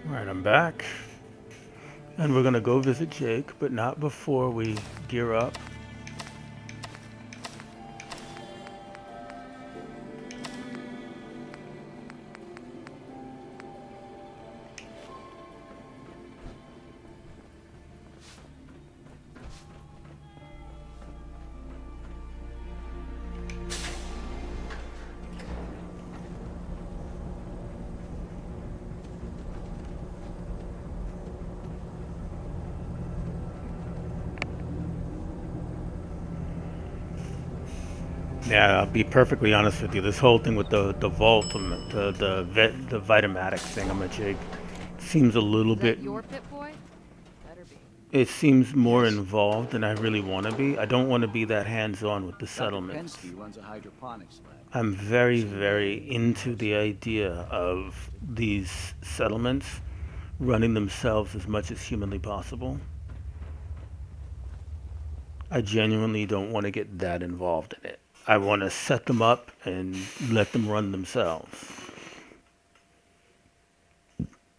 Alright, I'm back. And we're gonna go visit Jake, but not before we gear up. Yeah, I'll be perfectly honest with you. This whole thing with the vault, the Vitamatics thing, I'm a Jake, seems a little Is that bit. your pit boy? Better be. It seems more Yes. involved than I really want to be. I don't want to be that hands-on with the Dr. settlements. Penske runs a hydroponics lab. I'm very, very into the idea of these settlements running themselves as much as humanly possible. I genuinely don't want to get that involved in it. I want to set them up and let them run themselves.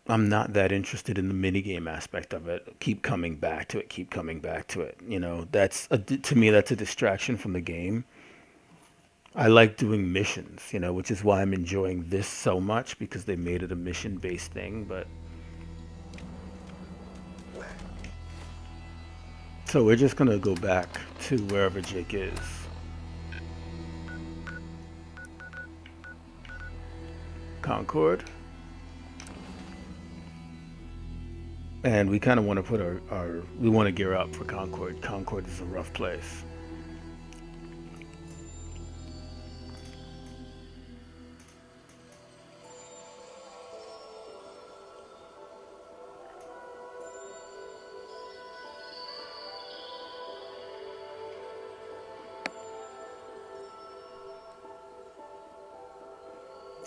I'm not that interested in the minigame aspect of it. Keep coming back to it, keep coming back to it. You know, to me, that's a distraction from the game. I like doing missions, you know, which is why I'm enjoying this so much because they made it a mission-based thing. But so we're just gonna go back to wherever Jake is. Concord. And we kind of want to put we want to gear up for Concord. Concord is a rough place.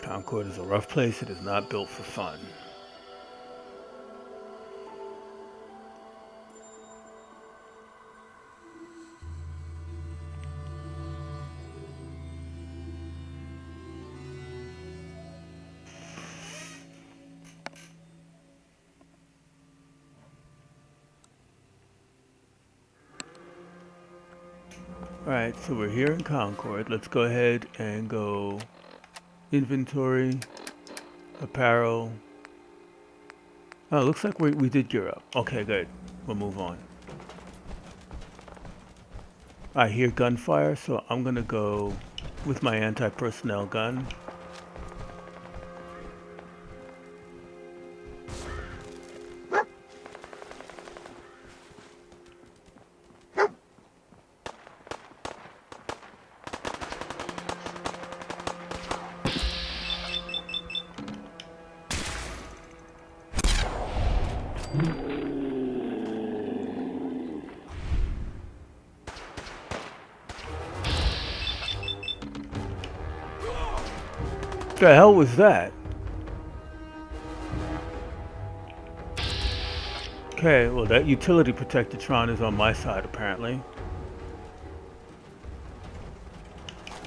Concord is a rough place. It is not built for fun. Alright, so we're here in Concord. Let's go ahead and go inventory, apparel. Oh, it looks like we did gear up. Okay, good. We'll move on. I hear gunfire, so I'm gonna go with my anti-personnel gun. The hell was that? Okay, well that utility protectron is on my side apparently.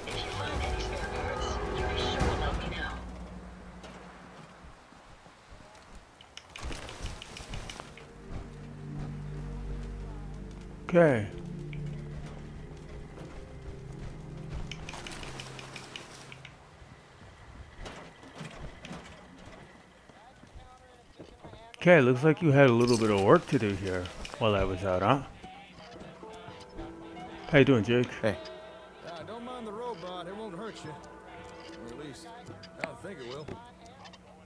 If you find any spare parts, you be sure to let me know. Okay. Okay, looks like you had a little bit of work to do here while I was out, huh? How you doing, Jake? Hey. Don't mind the robot, it won't hurt you. Or at least, I don't think it will.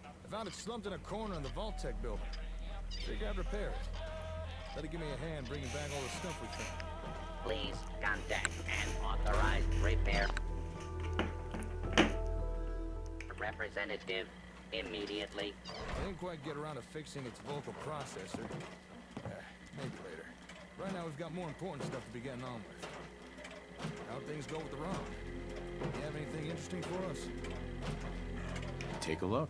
I found it slumped in a corner in the Vault Tech building. Figured I'd repair it. Let it give me a hand bringing back all the stuff we found. Please contact an authorized repair representative immediately. I didn't quite get around to fixing its vocal processor. Maybe later. Right now we've got more important stuff to be getting on with. How'd things go with the ROM? You have anything interesting for us? Take a look.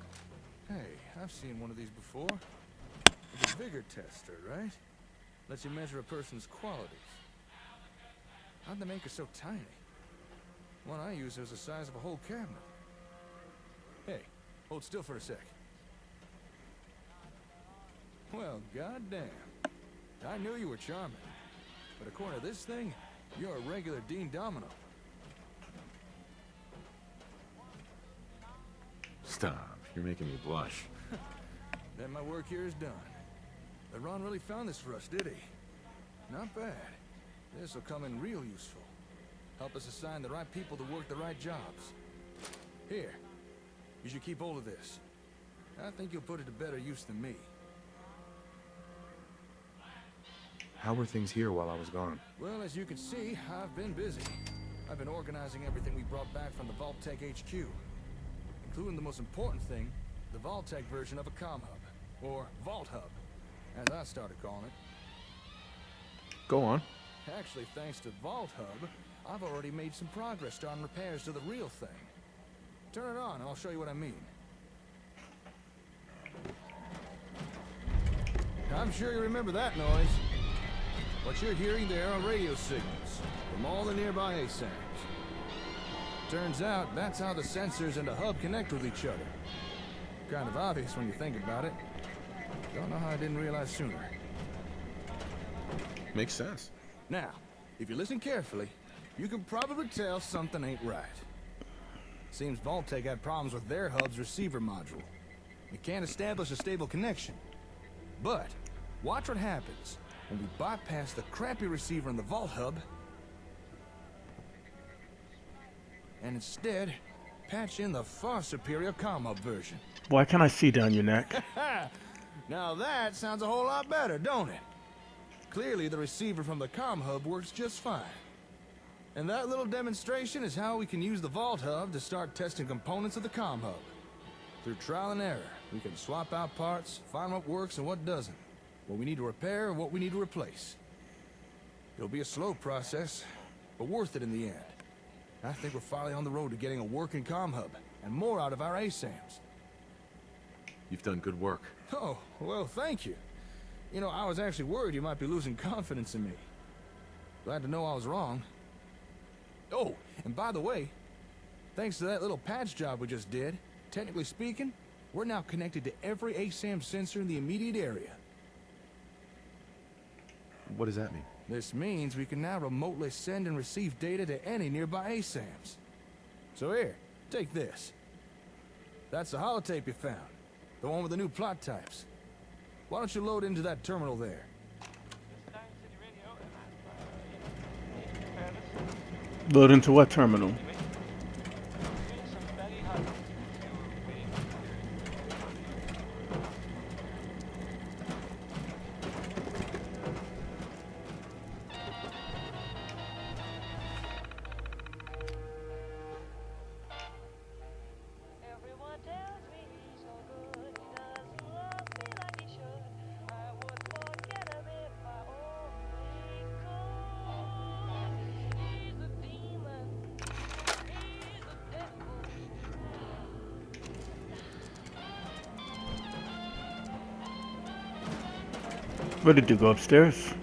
Hey, I've seen one of these before. It's a vigor tester, right? Lets you measure a person's qualities. How'd they make it so tiny? One I used was the size of a whole cabinet. Hey, hold still for a sec. Well, goddamn. I knew you were charming. But according to this thing, you're a regular Dean Domino. Stop. You're making me blush. Then my work here is done. But Ron really found this for us, did he? Not bad. This'll come in real useful. Help us assign the right people to work the right jobs. Here, you should keep hold of this. I think you'll put it to better use than me. How were things here while I was gone? Well, as you can see, I've been busy. I've been organizing everything we brought back from the Vault-Tec HQ. Including the most important thing, the Vault-Tec version of a comm hub. Or Vault Hub, as I started calling it. Go on. Actually, thanks to Vault Hub, I've already made some progress starting repairs to the real thing. Turn it on, and I'll show you what I mean. I'm sure you remember that noise. What you're hearing there are radio signals from all the nearby ASAMs. Turns out, that's how the sensors and the hub connect with each other. Kind of obvious when you think about it. Don't know how I didn't realize sooner. Makes sense. Now, if you listen carefully, you can probably tell something ain't right. Seems Vault-Tec had problems with their hub's receiver module. It can't establish a stable connection. But, watch what happens when we bypass the crappy receiver in the Vault Hub and instead patch in the far superior comm hub version. Why can't I see down your neck? Now that sounds a whole lot better, don't it? Clearly the receiver from the comm hub works just fine. And that little demonstration is how we can use the Vault Hub to start testing components of the comm hub. Through trial and error, we can swap out parts, find what works and what doesn't, what we need to repair and what we need to replace. It'll be a slow process, but worth it in the end. I think we're finally on the road to getting a working comm hub, and more out of our ASAMs. You've done good work. Oh, well, thank you. You know, I was actually worried you might be losing confidence in me. Glad to know I was wrong. Oh, and by the way, thanks to that little patch job we just did, technically speaking, we're now connected to every ASAM sensor in the immediate area. What does that mean? This means we can now remotely send and receive data to any nearby ASAMs. So here, take this. That's the holotape you found. The one with the new plot types. Why don't you load into that terminal there? Load into what terminal? Everyone tells me he's so good. He doesn't love me like he should. I would forget him if I only could. He's a demon. He's a devil. Where did you go, upstairs?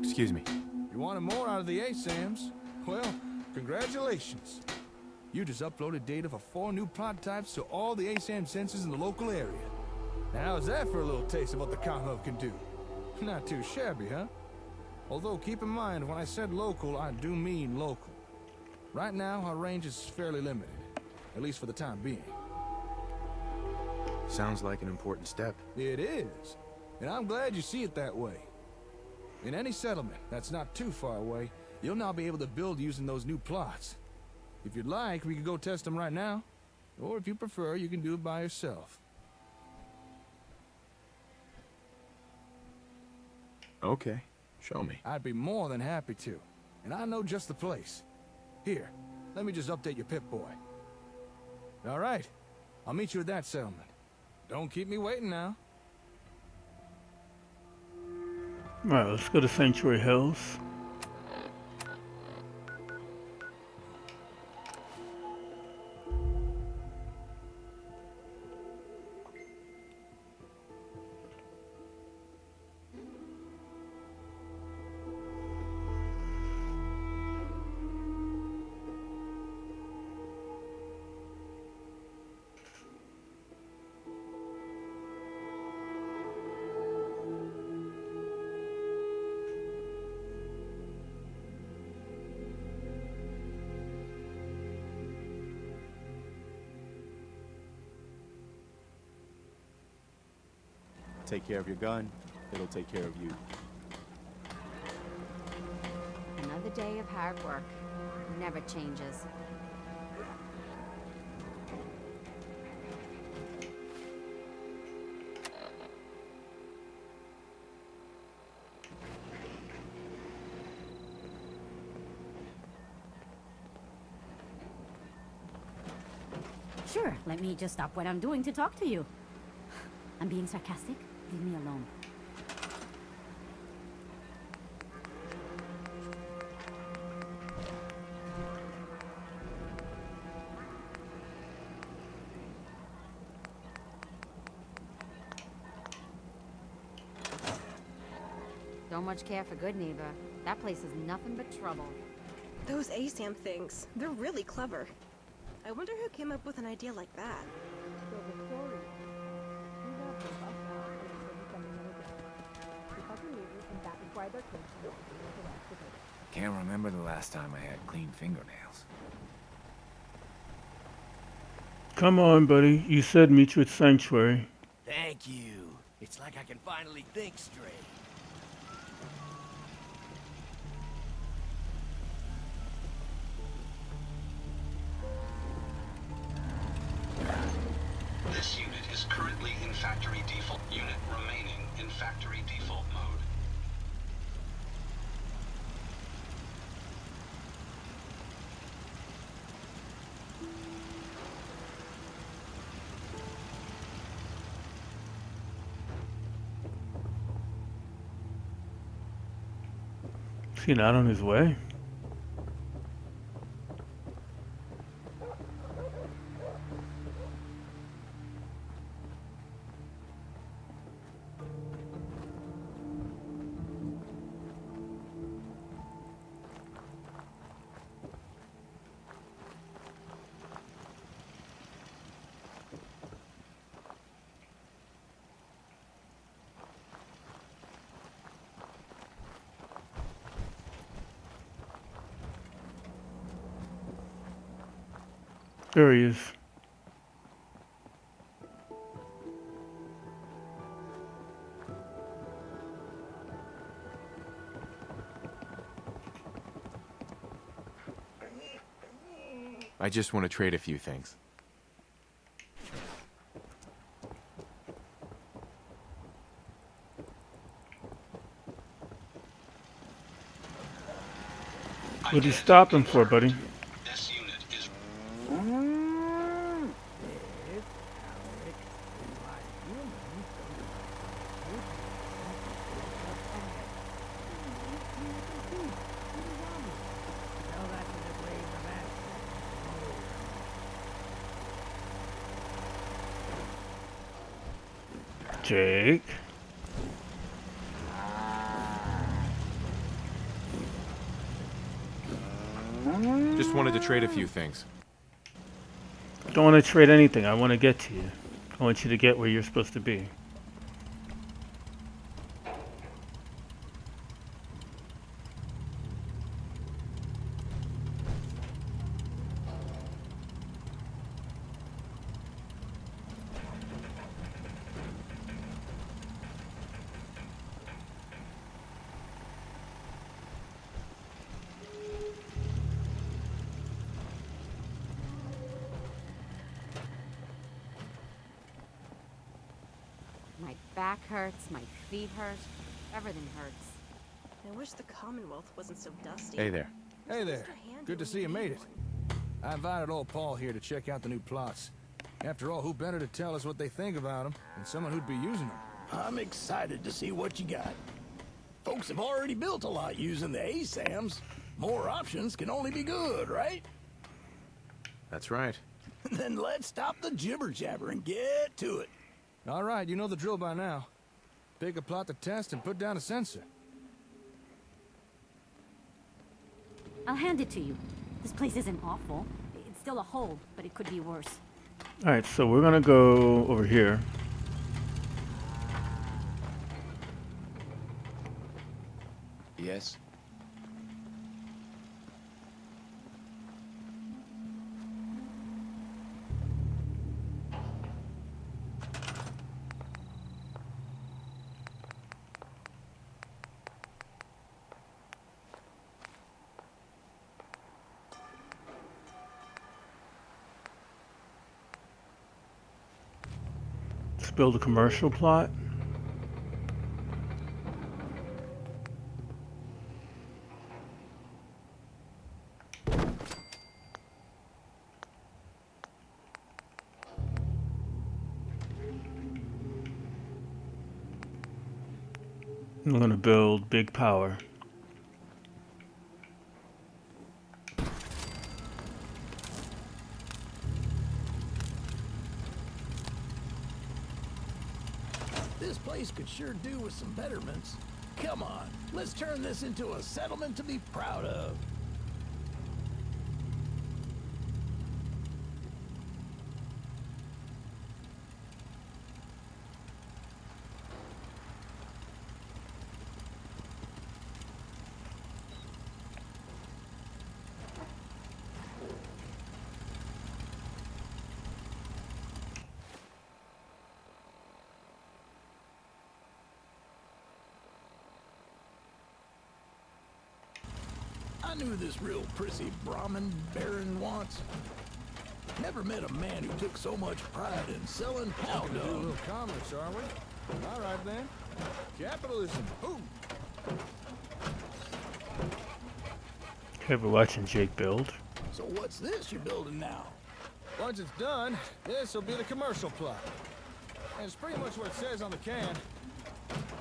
Excuse me. You wanted more out of the ASAMs? Well, congratulations. You just uploaded data for 4 new plot types to all the ASAM sensors in the local area. Now, how's that for a little taste of what the comm hub can do? Not too shabby, huh? Although, keep in mind, when I said local, I do mean local. Right now, our range is fairly limited. At least for the time being. Sounds like an important step. It is. And I'm glad you see it that way. In any settlement that's not too far away, you'll now be able to build using those new plots. If you'd like, we could go test them right now. Or if you prefer, you can do it by yourself. Okay, show me. I'd be more than happy to. And I know just the place. Here, let me just update your Pip-Boy. All right, I'll meet you at that settlement. Don't keep me waiting now. Alright, let's go to Sanctuary Hills. take care of your gun, it'll take care of you. Another day of hard work. Never changes. Sure, let me just stop what I'm doing to talk to you. I'm being sarcastic. Leave me alone. Don't much care for good neighbor. That place is nothing but trouble. Those ASAM things, they're really clever. I wonder who came up with an idea like that. Can't remember the last time I had clean fingernails. Come on, buddy. You said meet you at Sanctuary. Thank you. It's like I can finally think straight. This unit is currently in factory default. Unit remaining in factory default mode. Is he not on his way? There he is. I just want to trade a few things. What'd you stop him for, buddy? This unit is Jake. Just wanted to trade a few things. Don't want to trade anything. I want to get to you. I want you to get where you're supposed to be. My back hurts, my feet hurt, everything hurts. I wish the Commonwealth wasn't so dusty. Hey there. Hey there. Good to see you made it. I invited old Paul here to check out the new plots. After all, who better to tell us what they think about them than someone who'd be using them? I'm excited to see what you got. Folks have already built a lot using the ASAMs. More options can only be good, right? That's right. Then let's stop the jibber-jabber and get to it. All right, you know the drill by now. Pick a plot to test and put down a sensor. I'll hand it to you. This place isn't awful. It's still a hole, but it could be worse. Alright, so we're gonna go over here. Yes? build a commercial plot. I'm gonna build big power. This place could sure do with some betterments. Come on, let's turn this into a settlement to be proud of. I knew this real prissy Brahmin baron once. Never met a man who took so much pride in selling cow Do a dung. little commerce, are we? All right then. Capitalism. Boom. Ever watching Jake build? So what's this you're building now? Once it's done, this will be the commercial plot. And it's pretty much what it says on the can.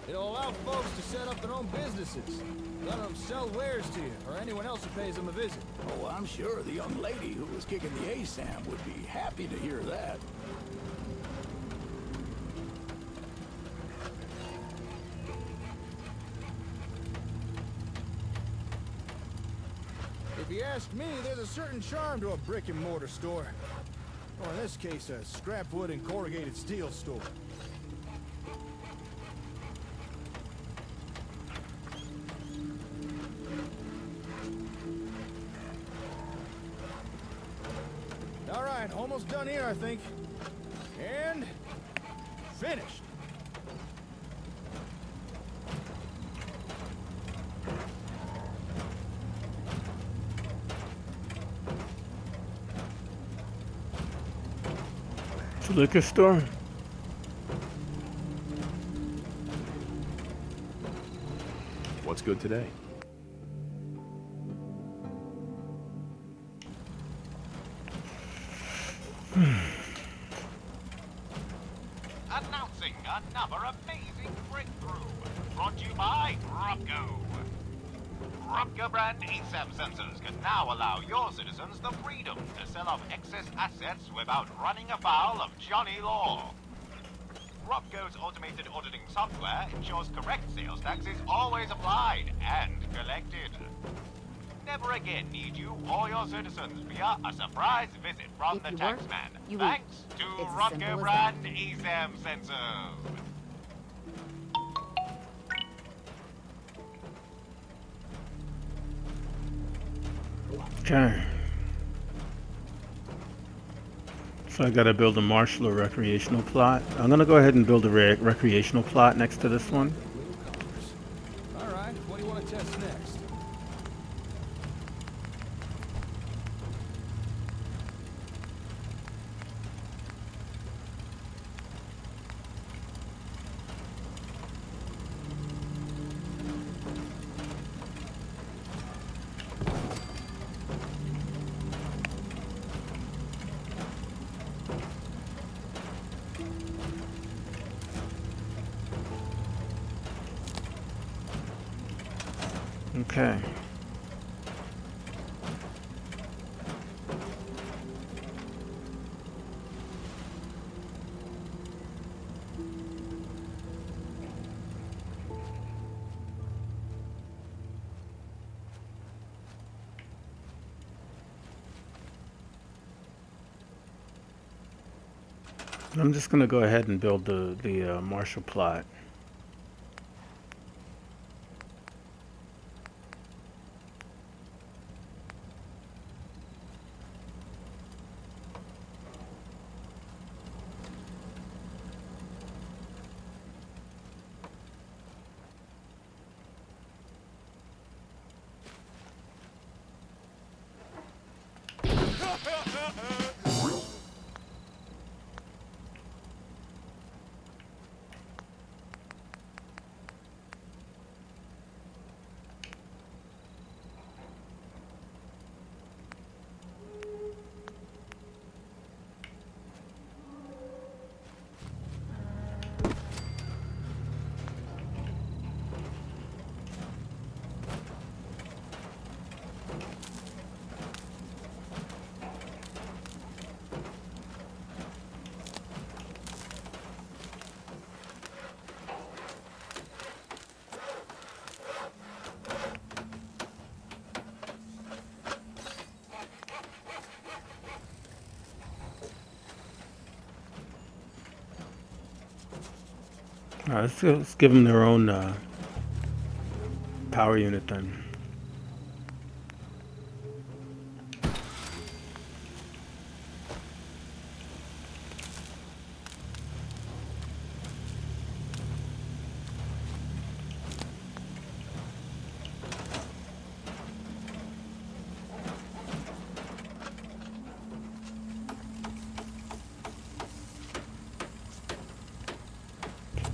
It'll allow folks to set up their own businesses. Let them sell wares to you, or anyone else who pays them a visit. Oh, I'm sure the young lady who was kicking the ASAM would be happy to hear that. If you ask me, there's a certain charm to a brick and mortar store. Or in this case, a scrap wood and corrugated steel store. All right, almost done here, I think. And finished. It's a liquor store. What's good today? Announcing another amazing breakthrough. Brought to you by Robco. Robco brand ASAM sensors can now allow your citizens the freedom to sell off excess assets without running afoul of Johnny Law. Robco's automated auditing software ensures correct sales tax is always applied and collected. Never again need you or your citizens via a surprise visit from If the you work, taxman. you eat. Thanks to It's as Robco simple as brand ASAM sensors. Okay. So I gotta build a martial or recreational plot. I'm gonna go ahead and build a recreational plot next to this one. All right, what do you want to test next? Okay. I'm just gonna go ahead and build the martial plot. Let's give them their own power unit then.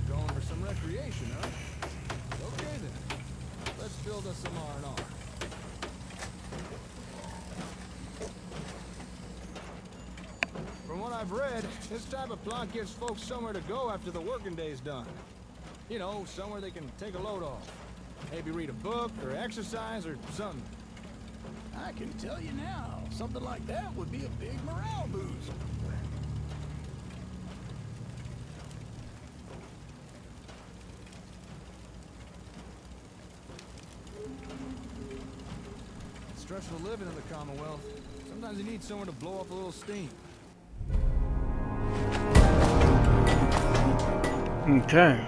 Going for some recreation, huh? Okay then. Let's build us some R&R. From what I've read, this type of plot gives folks somewhere to go after the working day's done. You know, somewhere they can take a load off. Maybe read a book or exercise or something. I can tell you now, something like that would be a big morale boost. It's stressful living in the Commonwealth. Sometimes you need somewhere to blow off a little steam. Okay.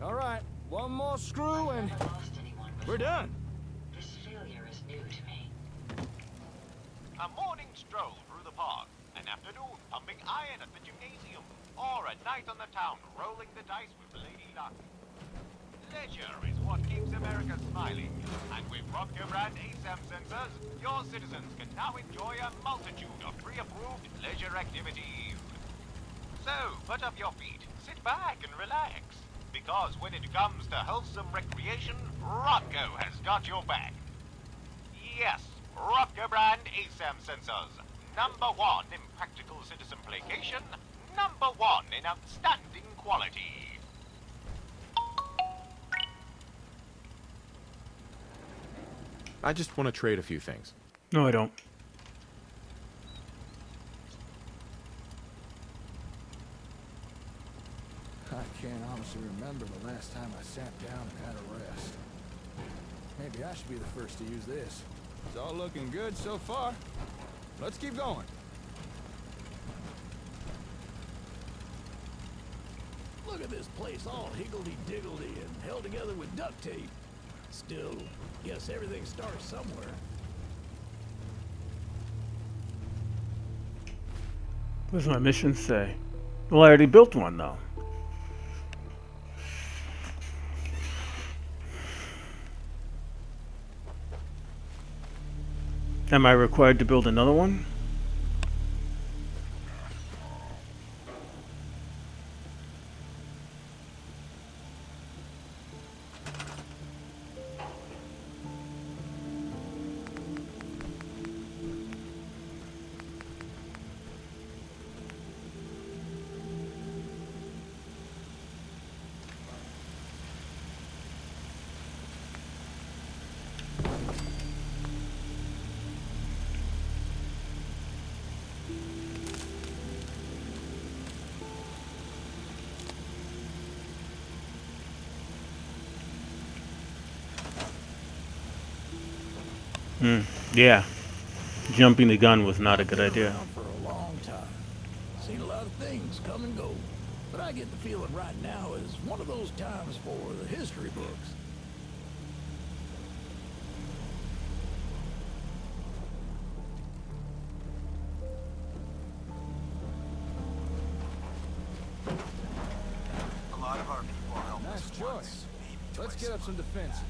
All right, one more screw and we're done. This failure is new to me. A morning stroll through the park, an afternoon pumping iron at the gymnasium, or a night on the town rolling the dice with Lady Luck. Leisure is what keeps America smiling, and with Robco brand ASAM sensors, your citizens can now enjoy a multitude of pre-approved leisure activities. So, put up your feet, sit back and relax, because when it comes to wholesome recreation, Robco has got your back. Yes, Robco brand ASAM sensors. #1 in practical citizen placation. #1 in outstanding quality. I just want to trade a few things. No, I don't. I can't honestly remember the last time I sat down and had a rest. Maybe I should be the first to use this. It's all looking good so far. Let's keep going. Look at this place all higgledy-diggledy and held together with duct tape. Still, guess everything starts somewhere. What does my mission say? Well, I already built one though. Am I required to build another one? Yeah. Jumping the gun was not a good idea. For a long time. Seen a lot of things come and go. But I get the feeling right now is one of those times for the history books. A lot of our people help us. Nice choice. Let's get up some defenses.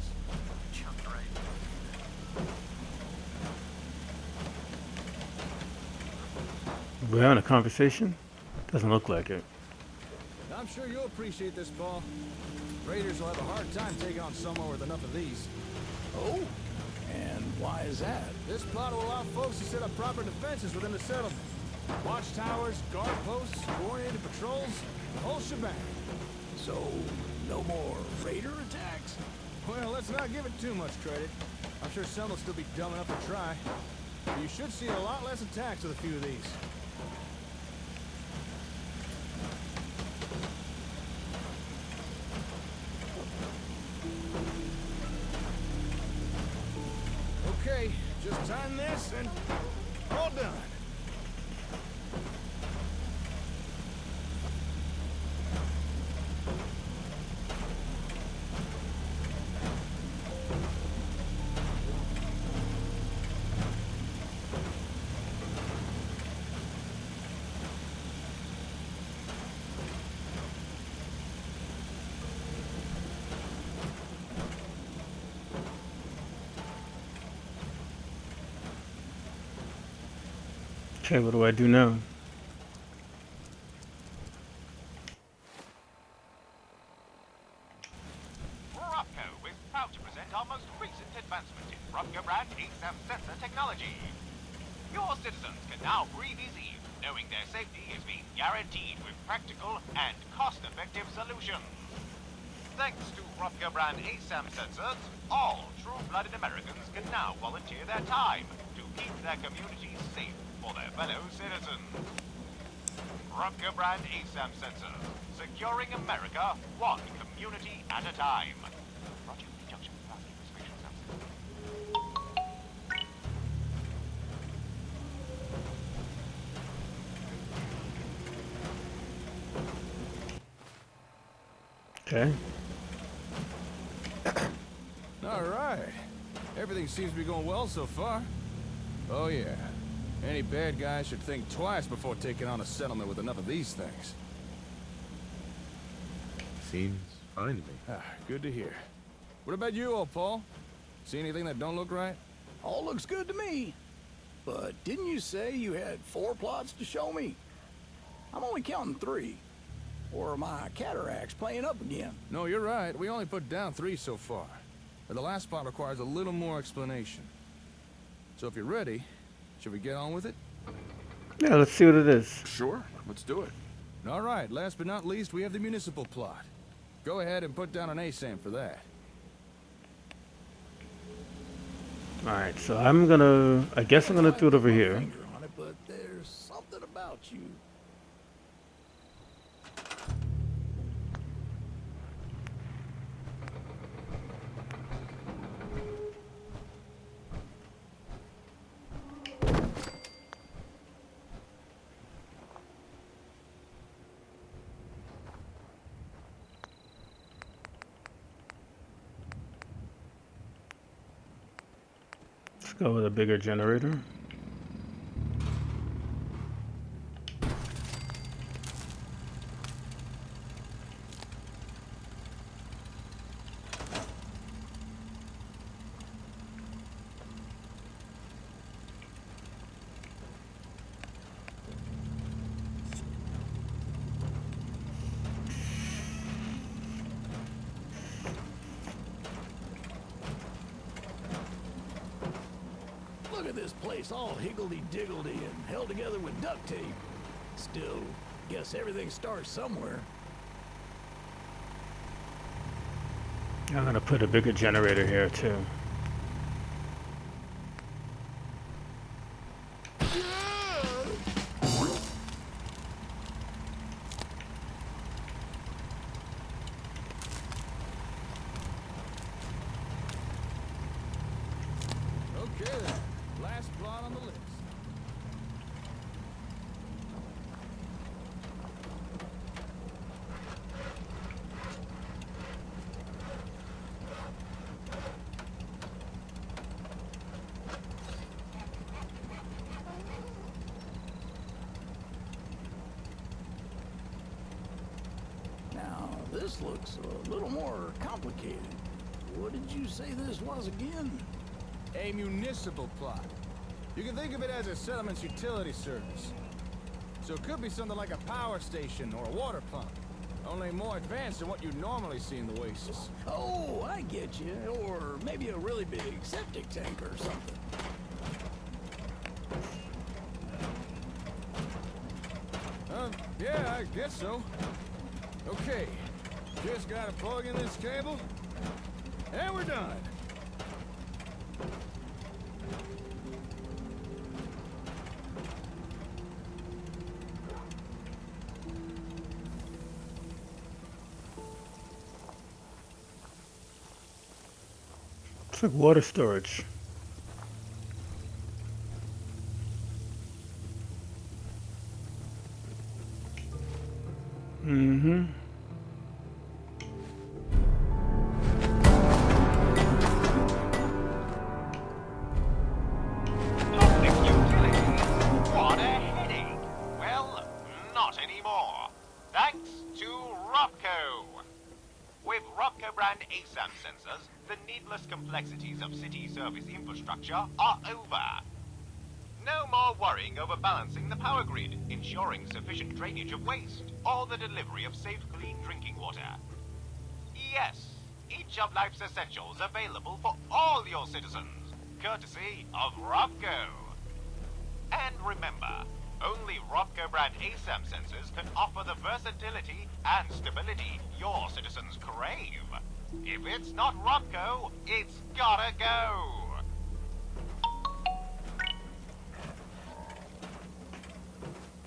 We're having a conversation? Doesn't look like it. I'm sure you'll appreciate this, Paul. Raiders will have a hard time taking on someone with enough of these. Oh? And why is that? This plot will allow folks to set up proper defenses within the settlement. Watchtowers, guard posts, coordinated patrols, the whole shebang. So, no more raider attacks? Well, let's not give it too much credit. I'm sure some will still be dumb enough to try. But you should see a lot less attacks with a few of these. Just time this and all done. Okay, what do I do now? Rocco is proud to present our most recent advancement in Rocco brand ASAM sensor technology. Your citizens can now breathe easy, knowing their safety is being guaranteed with practical and cost-effective solutions. Thanks to Rocco brand ASAM sensors, all true-blooded Americans can now volunteer their time to keep their communities safe for their fellow citizens. Rocco brand ASAM sensors, securing America one community at a time. Roger, junction, spatial sensor. Okay. All right. Everything seems to be going well so far. Oh, yeah. Any bad guy should think twice before taking on a settlement with enough of these things. Seems fine to me. Ah, good to hear. What about you, old Paul? See anything that don't look right? All looks good to me. But didn't you say you had 4 plots to show me? I'm only counting 3. Or are my cataracts playing up again? No, you're right. We only put down 3 so far. But the last spot requires a little more explanation. So if you're ready, should we get on with it? Yeah, let's see what it is. Sure, let's do it. All right, last but not least, we have the municipal plot. Go ahead and put down an ASAM for that. Alright, so I guess I'm gonna do it over here. Finger on it, but there's something about you. Let's go with a bigger generator. Look at this place all higgledy-diggledy and held together with duct tape. Still, guess everything starts somewhere. I'm gonna put a bigger generator here too. Okay then, last plot on the list. Now, this looks a little more complicated. What did you say this was again? A municipal plot. You can think of it as a settlement's utility service. So it could be something like a power station or a water pump. Only more advanced than what you normally see in the Oasis. Oh, I get you. Or maybe a really big septic tank or something. Yeah, I guess so. Okay, just gotta plug in this cable, and we're done. It's like water storage. Mm-hmm. Public utilities? What a headache. Well, not anymore. Thanks to Robco. With Robco brand ASAM sensors, the needless complexities of city service infrastructure are over. No more worrying over balancing the power grid, ensuring sufficient drainage of waste, or the delivery of safe, clean drinking water. Yes, each of life's essentials available for all your citizens, courtesy of Robco. And remember, only Robco brand ASAM sensors can offer the versatility and stability your citizens crave. If it's not Robco, it's gotta go.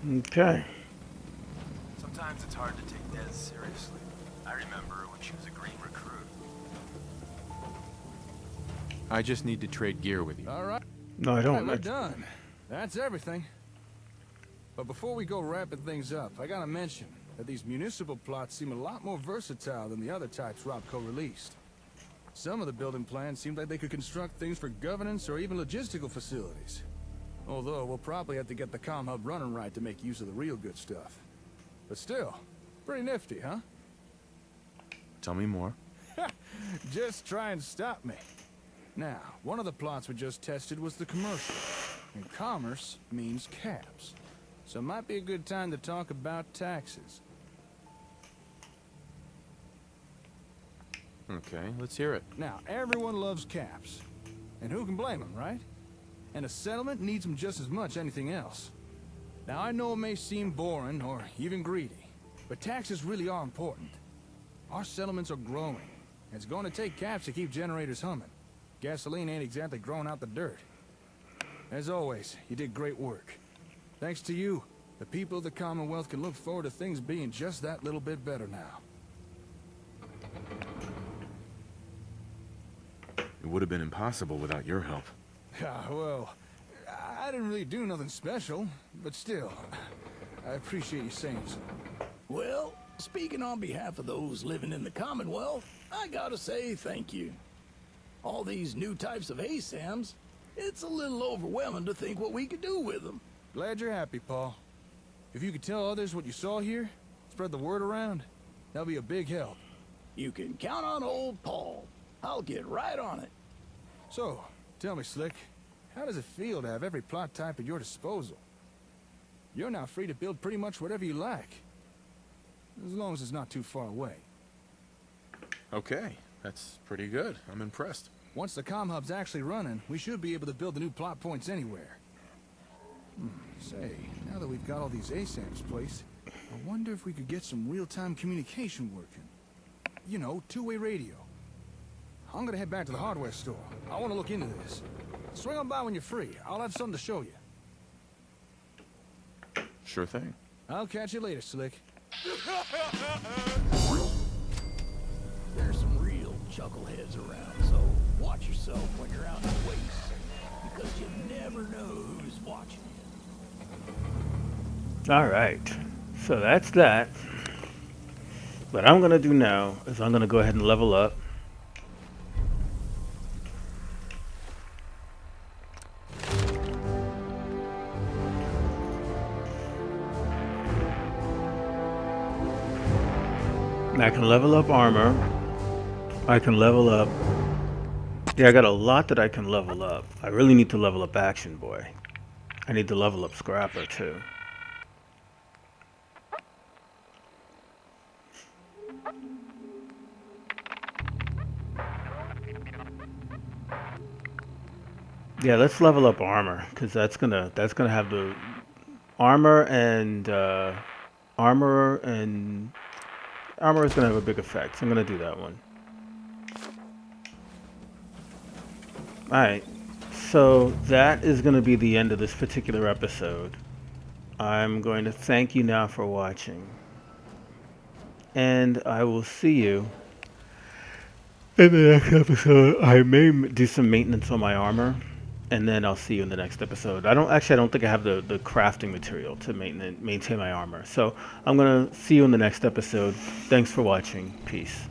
Okay. Sometimes it's hard to take Des seriously. I remember when she was a green recruit. I just need to trade gear with you. All right. No, I All right, don't. we're done. That's everything. But before we go wrapping things up, I gotta mention that these municipal plots seem a lot more versatile than the other types Robco released. Some of the building plans seemed like they could construct things for governance or even logistical facilities. Although, we'll probably have to get the comm hub running right to make use of the real good stuff. But still, pretty nifty, huh? Tell me more. Just try and stop me. Now, one of the plots we just tested was the commercial. And commerce means caps. So it might be a good time to talk about taxes. Okay, let's hear it. Now, everyone loves caps. And who can blame them, right? And a settlement needs them just as much anything else. Now, I know it may seem boring or even greedy, but taxes really are important. Our settlements are growing, and it's going to take caps to keep generators humming. Gasoline ain't exactly growing out the dirt. As always, you did great work. Thanks to you, the people of the Commonwealth can look forward to things being just that little bit better now. It would have been impossible without your help. Yeah, well, I didn't really do nothing special, but still, I appreciate you saying so. Well, speaking on behalf of those living in the Commonwealth, I gotta say thank you. All these new types of ASAMs, it's a little overwhelming to think what we could do with them. Glad you're happy, Paul. If you could tell others what you saw here, spread the word around, that'll be a big help. You can count on old Paul. I'll get right on it. So, tell me, Slick, how does it feel to have every plot type at your disposal? You're now free to build pretty much whatever you like. As long as it's not too far away. Okay, that's pretty good. I'm impressed. Once the comm hub's actually running, we should be able to build the new plot points anywhere. Say, now that we've got all these ASAMs placed, I wonder if we could get some real-time communication working. You know, two-way radio. I'm gonna head back to the hardware store. I want to look into this. Swing on by when you're free. I'll have something to show you. Sure thing. I'll catch you later, Slick. There's some real chuckleheads around, so watch yourself when you're out in the waste, because you never know who's watching you. All right. So that's that. What I'm going to do now is I'm going to go ahead and level up. I can level up armor. I can level up. Yeah, I got a lot that I can level up. I really need to level up Action Boy. I need to level up Scrapper too. Yeah, let's level up armor, because that's gonna have the armor is gonna have a big effect. So I'm gonna do that one. Alright, so that is gonna be the end of this particular episode. I'm going to thank you now for watching. And I will see you in the next episode. I may do some maintenance on my armor. and then I'll see you in the next episode. I don't think I have the crafting material to maintain my armor. So I'm gonna see you in the next episode. Thanks for watching. Peace.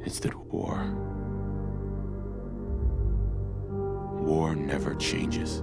It's that war never changes.